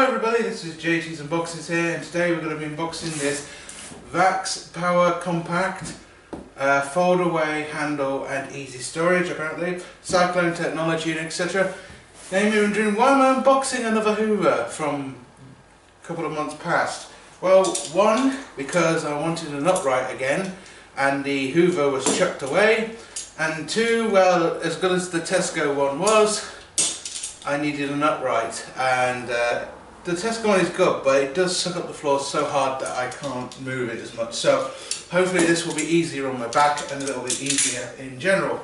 everybody, this is JT's Unboxings here, and today we're going to be unboxing this VAX Power Compact fold away handle and easy storage, apparently, cyclone technology and etc. Now you're wondering, why am I unboxing another Hoover from a couple of months past? Well, one, because I wanted an upright again and the Hoover was chucked away, and two, well, as good as the Tesco one was, I needed an upright, and the Tesco one is good, but it does suck up the floor so hard that I can't move it as much. So hopefully this will be easier on my back and a little bit easier in general.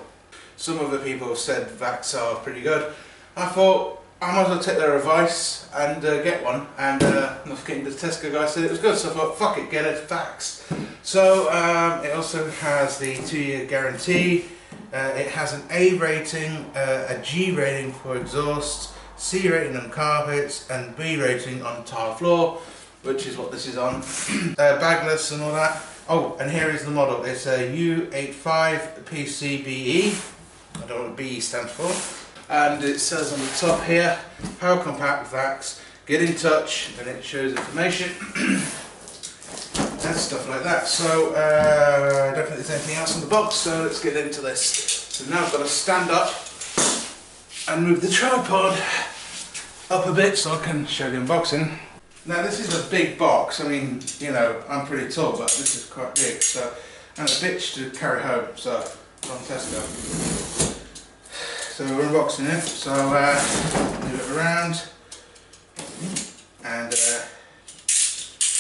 Some other people have said VAX are pretty good. I thought I might as well take their advice and get one, and not getting the Tesco guy said it was good, so I thought fuck it, get it VAX. So it also has the 2-year guarantee. It has an A rating, a G rating for exhaust, C rating on carpets, and B rating on tile floor, which is what this is on. Bagless and all that. Oh, and here is the model. It's a U85 PCBE. I don't know what BE stands for. And it says on the top here, Power Compact VAX, get in touch, and it shows information. And stuff like that. So I don't think there's anything else in the box, so let's get into this. So now I've got to stand up and move the tripod up a bit so I can show the unboxing. Now this is a big box. I mean, you know, I'm pretty tall, but this is quite big, so, and a bitch to carry home, so from Tesco. So we're unboxing it, so move it around, and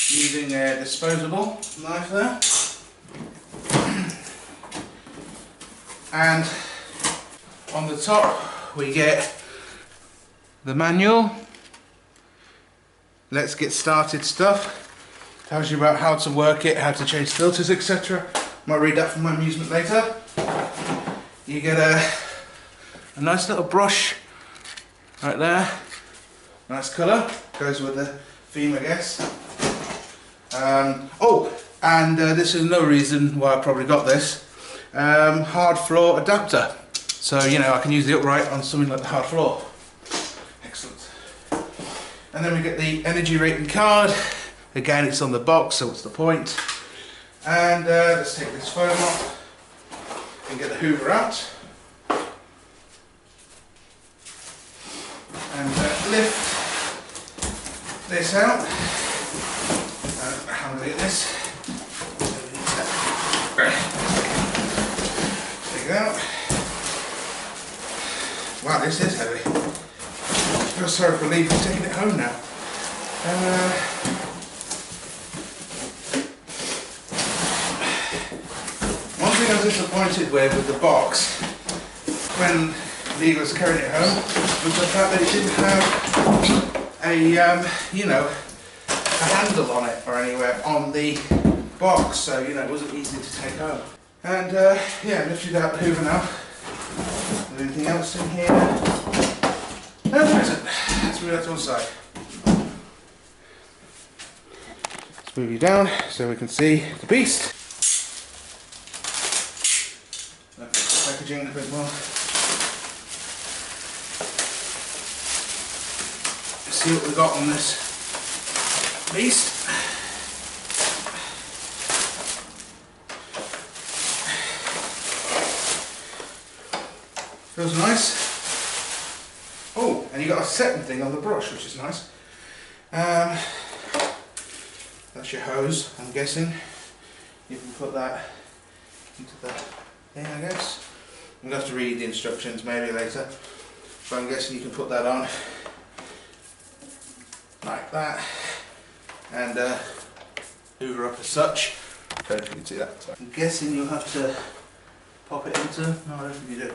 using a disposable knife there, and on the top we get the manual, let's get started stuff, tells you about how to work it, how to change filters, etc. Might read that for my amusement later. You get a nice little brush right there, nice colour, goes with the theme I guess. Oh, and this is no reason why I probably got this, hard floor adapter, so you know I can use the upright on something like the hard floor. Excellent. And then we get the energy rating card. Again, it's on the box, so what's the point? And let's take this foam off and get the Hoover out and lift this out. How do I get this? Take it out. Wow, this is heavy. I feel sorry for leaving, taking it home now. One thing I was disappointed with the box when Lee was carrying it home was the fact that it didn't have a, you know, a handle on it or anywhere on the box, so you know it wasn't easy to take home. And yeah, lifted out the Hoover now. Is there anything else in here? No, there isn't. Let's move that to one side. Let's move you down so we can see the beast. Look at the packaging a bit more. Let's see what we've got on this beast. Feels nice. Oh, and you got a setting thing on the brush, which is nice. That's your hose, I'm guessing. You can put that into the thing, I guess. I'm going to have to read the instructions maybe later, but I'm guessing you can put that on like that and Hoover up as such. I don't know if you can see that. Sorry. I'm guessing you'll have to pop it into. No, I don't think you do.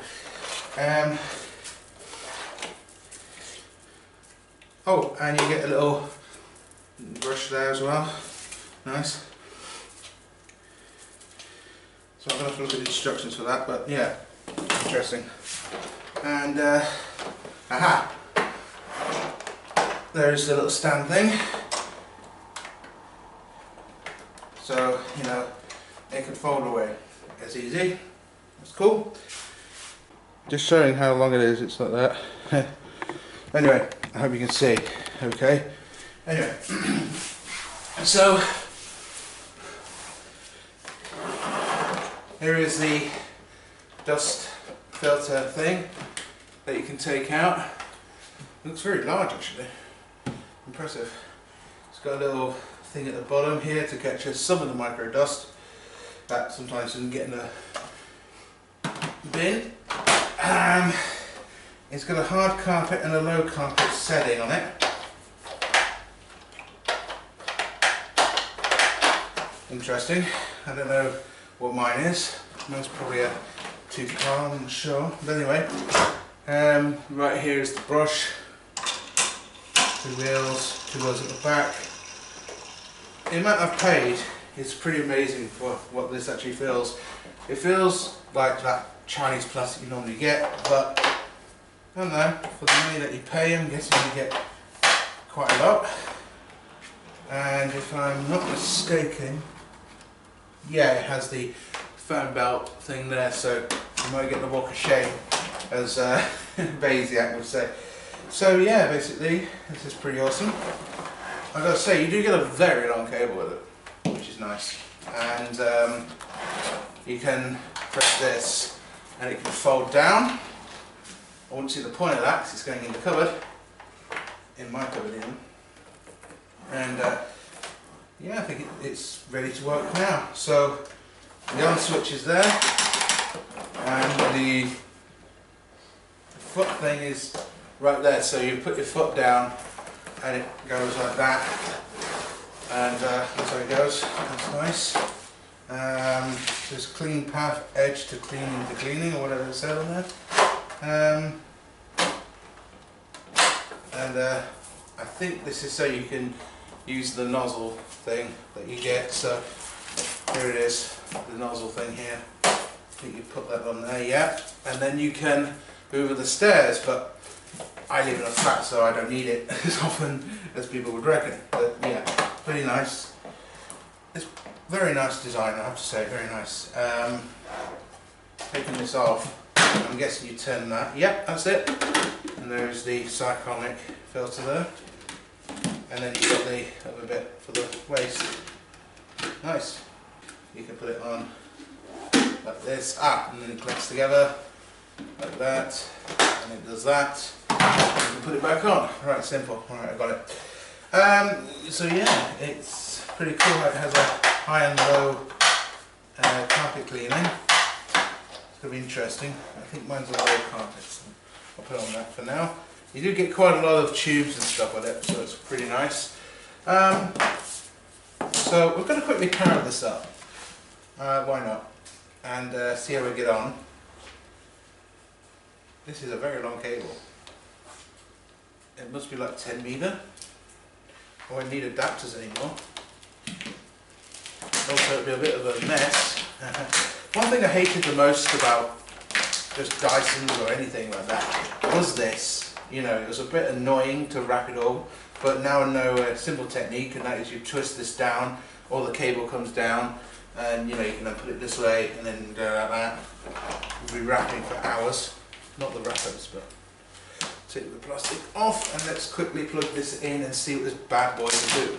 Oh, and you get a little brush there as well. Nice. So I'm going to have to look at the instructions for that, but yeah, interesting. And aha! There's the little stand thing. So, you know, it can fold away. It's easy. That's cool. Just showing how long it is, it's like that. Anyway, I hope you can see. Okay, Anyway, so here is the dust filter thing that you can take out. It looks very large actually, impressive. It's got a little thing at the bottom here to capture some of the micro dust that sometimes doesn't get in the bin. It's got a hard carpet and a low carpet setting on it. Interesting. I don't know what mine is. Mine's probably a tooth car, I'm not sure. But anyway, right here is the brush. 2 wheels at the back. The amount I've paid is pretty amazing for what this actually feels. It feels like that Chinese plastic you normally get, but I don't know, for the money that you pay, I'm guessing you get quite a lot. And if I'm not mistaken, yeah, it has the fan belt thing there, so you might get the walk of shame, as Baziak would say. So yeah, basically, this is pretty awesome. I've got to say, you do get a very long cable with it, which is nice. And you can press this, and it can fold down. I wouldn't see the point of that, because it's going in the cupboard, in my cupboard even. And yeah, I think it's ready to work now. So the on switch is there, and the foot thing is right there. So you put your foot down, and it goes like that, and that's how it goes. That's nice. There's clean path, edge to cleaning to cleaning, or whatever it said on there. And I think this is so you can use the nozzle thing that you get. So here it is, the nozzle thing here. I think you put that on there, yeah. And then you can hoover the stairs, but I live in a flat, so I don't need it as often as people would reckon. But yeah, pretty nice. It's very nice design, I have to say, very nice. Taking this off, I'm guessing you turn that. Yep, that's it. And there's the cyclonic filter there. And then you've got the other bit for the waste. Nice. You can put it on like this. And then it clicks together like that. And it does that. And you can put it back on. Right, simple. Alright, I got it. So yeah, it's pretty cool. It has a high and low carpet cleaning. It's going to be interesting. I think mine's a low carpet, so I'll put it on that for now. You do get quite a lot of tubes and stuff with it, so it's pretty nice. So we're going to quickly power this up. Why not? And see how we get on. This is a very long cable. It must be like 10 metre. I won't need adapters anymore. Also, it'll be a bit of a mess. One thing I hated the most about just Dysons or anything like that was this. You know, it was a bit annoying to wrap it all, but now I know a simple technique, and that is you twist this down, or the cable comes down, and you know, you can then put it this way and then go like that. We'll be wrapping for hours. Not the wrappers, but take the plastic off, and let's quickly plug this in and see what this bad boy will do.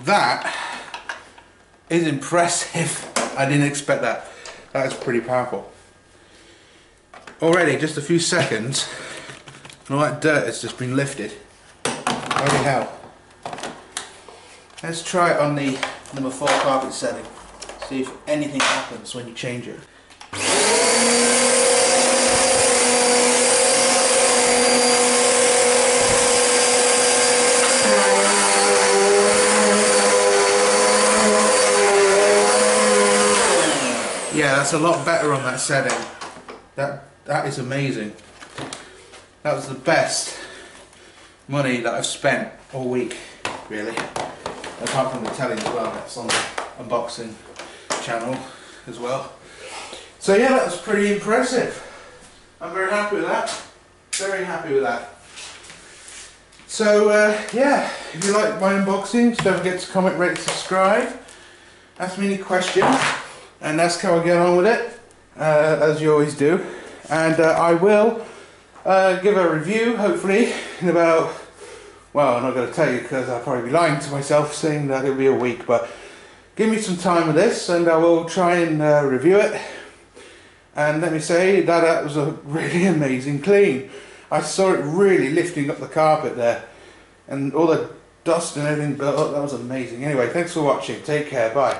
That is impressive. I didn't expect that. That is pretty powerful. Already, just a few seconds, and all that dirt has just been lifted. Holy hell. Let's try it on the number 4 carpet setting. See if anything happens when you change it. Yeah, that's a lot better on that setting. That is amazing. That was the best money that I've spent all week, really. Apart from the telly as well, that's on the unboxing channel as well. So yeah, that was pretty impressive. I'm very happy with that. Very happy with that. So yeah, if you like my unboxings, don't forget to comment, rate, subscribe, ask me any questions, and ask how I get on with it, as you always do. And I will give a review, hopefully, in about, well, I'm not going to tell you because I'll probably be lying to myself saying that it'll be a week, but give me some time with this and I will try and review it. And let me say that was a really amazing clean. I saw it really lifting up the carpet there, and all the dust and everything built up. That was amazing. Anyway, thanks for watching. Take care. Bye.